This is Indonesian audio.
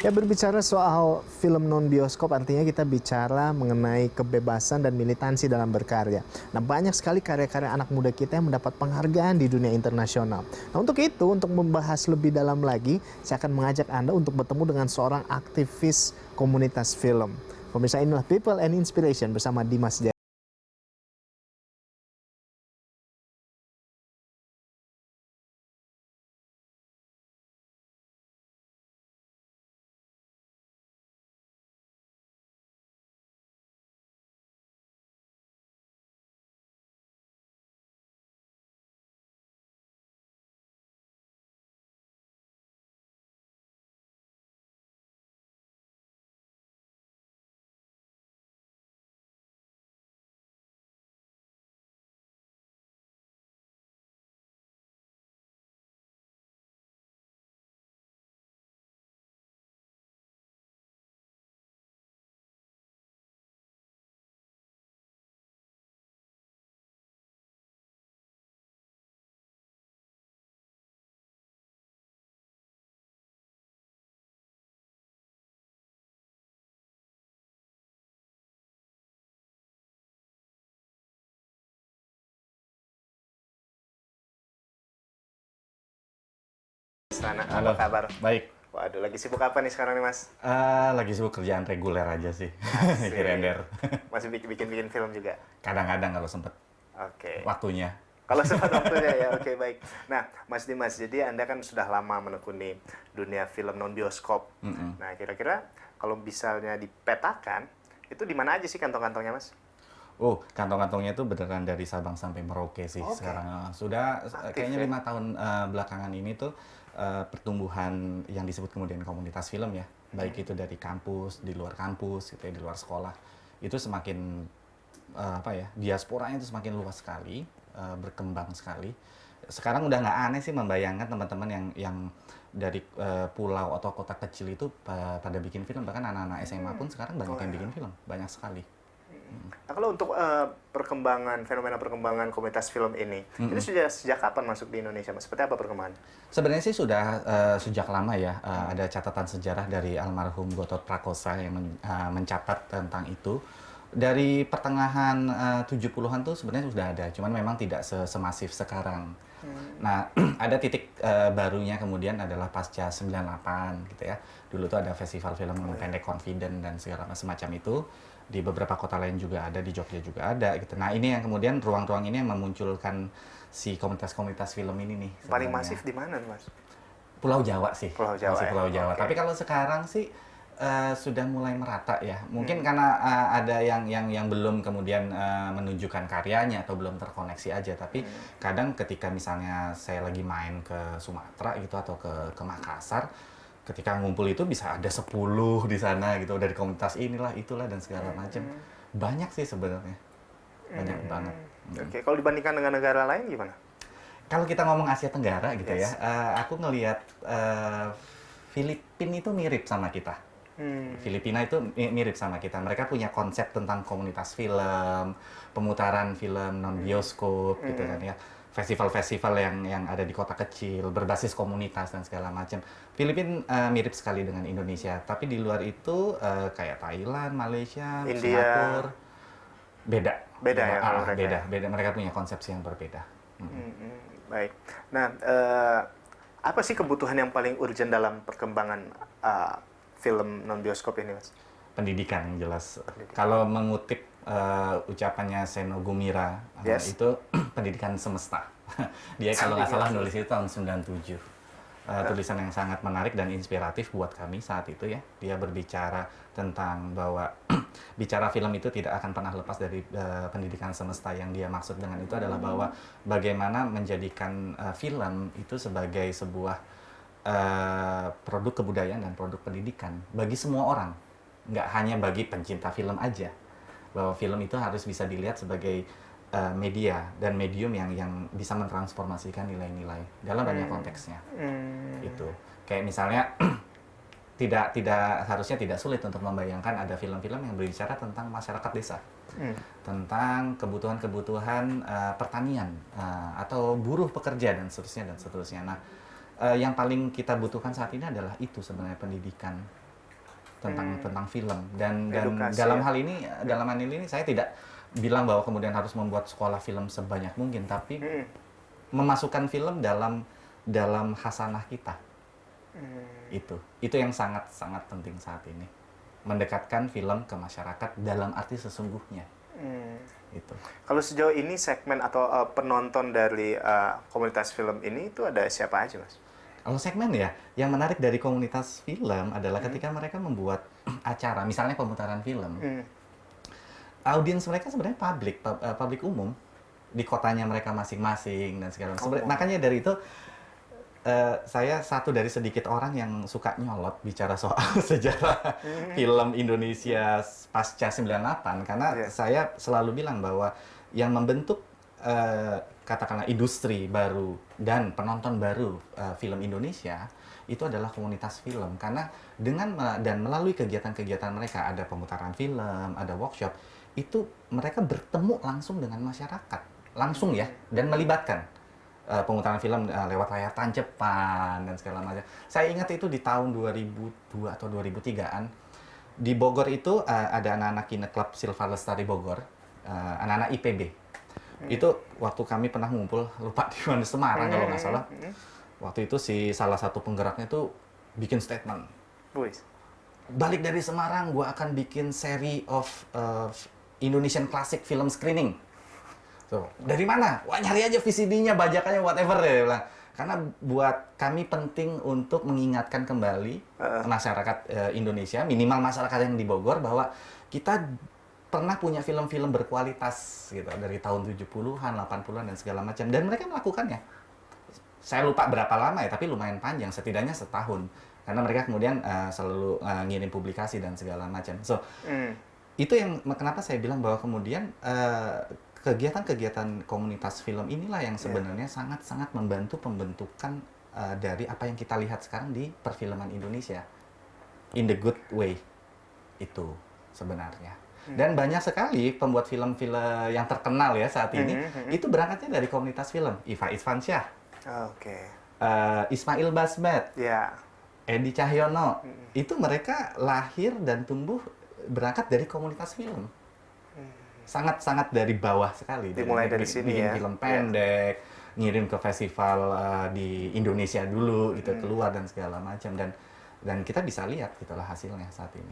Ya, berbicara soal film non-bioskop artinya kita bicara mengenai kebebasan dan militansi dalam berkarya. Nah, banyak sekali karya-karya anak muda kita yang mendapat penghargaan di dunia internasional. Nah, untuk itu, untuk membahas lebih dalam lagi, saya akan mengajak Anda untuk bertemu dengan seorang aktivis komunitas film. Pemirsa, inilah People and Inspiration bersama Dimas Jaya. Sana, Halo, apa kabar? baik. Waduh, lagi sibuk apa nih sekarang nih, Mas? Lagi sibuk kerjaan reguler aja sih, Asik. render. Masih bikin film juga? Kadang-kadang kalau sempet Oke. waktunya. Kalau sempat waktunya ya, oke baik. Nah, Mas Dimas, jadi Anda kan sudah lama menekuni dunia film non-bioskop. Nah, kira-kira kalau misalnya dipetakan, itu di mana aja sih kantong-kantongnya, Mas? Oh, kantong-kantongnya itu beneran dari Sabang sampai Merauke sih Oke. sekarang. Sudah Aktif kayaknya ya? 5 tahun belakangan ini tuh pertumbuhan yang disebut kemudian komunitas film ya, baik itu dari kampus, di luar kampus, gitu ya, di luar sekolah, itu semakin apa ya, diasporanya itu semakin luas sekali, berkembang sekali. Sekarang udah nggak aneh sih membayangkan teman-teman yang dari pulau atau kota kecil itu pada bikin film, bahkan anak-anak SMA pun sekarang banyak Oh, yang ya. bikin film, banyak sekali. Nah, kalau untuk fenomena perkembangan komunitas film ini sejak kapan masuk di Indonesia, Mas? Seperti apa perkembangan? Sebenarnya sih sudah sejak lama ya, ada catatan sejarah dari almarhum Gatot Prakosa yang mencatat tentang itu. Dari pertengahan 70-an tuh sebenarnya sudah ada, cuman memang tidak semasif sekarang. Nah, ada titik barunya kemudian adalah pasca 98 gitu ya. Dulu tuh ada festival film pendek Confident dan segala semacam itu. Di beberapa kota lain juga ada, di Jogja juga ada gitu. Nah, ini yang kemudian ruang-ruang ini yang memunculkan si komunitas-komunitas film ini nih Paling sebenarnya. masif di mana, Mas? Pulau Jawa sih, Pulau Jawa masih ya? Pulau Jawa. Oke. Tapi kalau sekarang sih sudah mulai merata ya. Mungkin karena ada yang belum kemudian menunjukkan karyanya atau belum terkoneksi aja. Tapi kadang ketika misalnya saya lagi main ke Sumatera gitu atau ke Makassar, ketika ngumpul itu bisa ada 10 di sana gitu dari komunitas inilah itulah dan segala macam. Banyak sih sebenarnya. Banyak banget. Oke, kalau dibandingkan dengan negara lain gimana? Kalau kita ngomong Asia Tenggara gitu ya, Yes. aku ngelihat Filipina itu mirip sama kita. Filipina itu mirip sama kita. Mereka punya konsep tentang komunitas film, pemutaran film non bioskop gitu kan ya. Festival-festival yang ada di kota kecil, berbasis komunitas dan segala macam. Filipina mirip sekali dengan Indonesia, tapi di luar itu kayak Thailand, Malaysia, India. Singapura beda. Beda ya kalau mereka beda, ya? beda. Mereka punya konsepsi yang berbeda. Baik. Nah, apa sih kebutuhan yang paling urgent dalam perkembangan film non bioskop ini, Mas? Pendidikan yang jelas. Pendidikan. Kalau mengutip ucapannya Seno Gumira, Yes. itu pendidikan semesta. Dia kalau nggak salah nulis itu tahun 97. Tulisan yang sangat menarik dan inspiratif buat kami saat itu ya. Dia berbicara tentang bahwa bicara film itu tidak akan pernah lepas dari pendidikan semesta. Yang dia maksud dengan itu adalah bahwa bagaimana menjadikan film itu sebagai sebuah produk kebudayaan dan produk pendidikan bagi semua orang, nggak hanya bagi pencinta film aja, bahwa film itu harus bisa dilihat sebagai media dan medium yang bisa mentransformasikan nilai-nilai dalam banyak konteksnya. Itu kayak misalnya tidak harusnya tidak sulit untuk membayangkan ada film-film yang berbicara tentang masyarakat desa, tentang kebutuhan-kebutuhan pertanian atau buruh pekerja dan seterusnya dan seterusnya. Nah, yang paling kita butuhkan saat ini adalah itu sebenarnya pendidikan. tentang film dan Edukasi, dalam ya. hal ini saya tidak bilang bahwa kemudian harus membuat sekolah film sebanyak mungkin, tapi memasukkan film dalam khasanah kita. Itu yang sangat penting saat ini, mendekatkan film ke masyarakat dalam arti sesungguhnya. Itu. Kalau sejauh ini segmen atau penonton dari komunitas film ini itu ada siapa aja, Mas? Kalau segmen ya, yang menarik dari komunitas film adalah ketika mereka membuat acara, misalnya pemutaran film, audiens mereka sebenarnya publik umum di kotanya mereka masing-masing dan segala macam. Makanya dari itu saya satu dari sedikit orang yang suka nyolot bicara soal sejarah film Indonesia pasca 98, karena saya selalu bilang bahwa yang membentuk katakanlah industri baru dan penonton baru film Indonesia itu adalah komunitas film, karena melalui kegiatan-kegiatan mereka, ada pemutaran film, ada workshop, itu mereka bertemu langsung dengan masyarakat langsung ya, dan melibatkan pemutaran film lewat layar tancepan dan segala macam. Saya ingat itu di tahun 2002 atau 2003-an di Bogor itu ada anak-anak Kine Club Silva Lestari Bogor, anak-anak IPB. Itu waktu kami pernah ngumpul, lupa di mana, Semarang kalau nggak salah. Waktu itu salah satu penggeraknya itu bikin statement. Balik dari Semarang, gua akan bikin seri of Indonesian classic film screening. So, dari mana? Wah, nyari aja VCD-nya, bajakannya, whatever ya bilang. Karena buat kami penting untuk mengingatkan kembali masyarakat Indonesia, minimal masyarakat yang di Bogor, bahwa kita pernah punya film-film berkualitas gitu dari tahun 70-an, 80-an dan segala macam, dan mereka melakukannya. Saya lupa berapa lama ya, tapi lumayan panjang, setidaknya setahun. Karena mereka kemudian selalu ngirim publikasi dan segala macam. So, itu yang kenapa saya bilang bahwa kemudian kegiatan-kegiatan komunitas film inilah yang sebenarnya sangat-sangat membantu pembentukan dari apa yang kita lihat sekarang di perfilman Indonesia. In the good way. Itu sebenarnya. Dan banyak sekali pembuat film-film yang terkenal ya saat ini, itu berangkatnya dari komunitas film. Iva Irfansyah, Ismail Basmet, Edi Cahyono. Itu mereka lahir dan tumbuh berangkat dari komunitas film. Sangat-sangat dari bawah sekali. Dimulai dari sini bikin ya. film pendek, ngirim ke festival di Indonesia dulu, gitu, keluar dan segala macam. Dan kita bisa lihat gitulah hasilnya saat ini.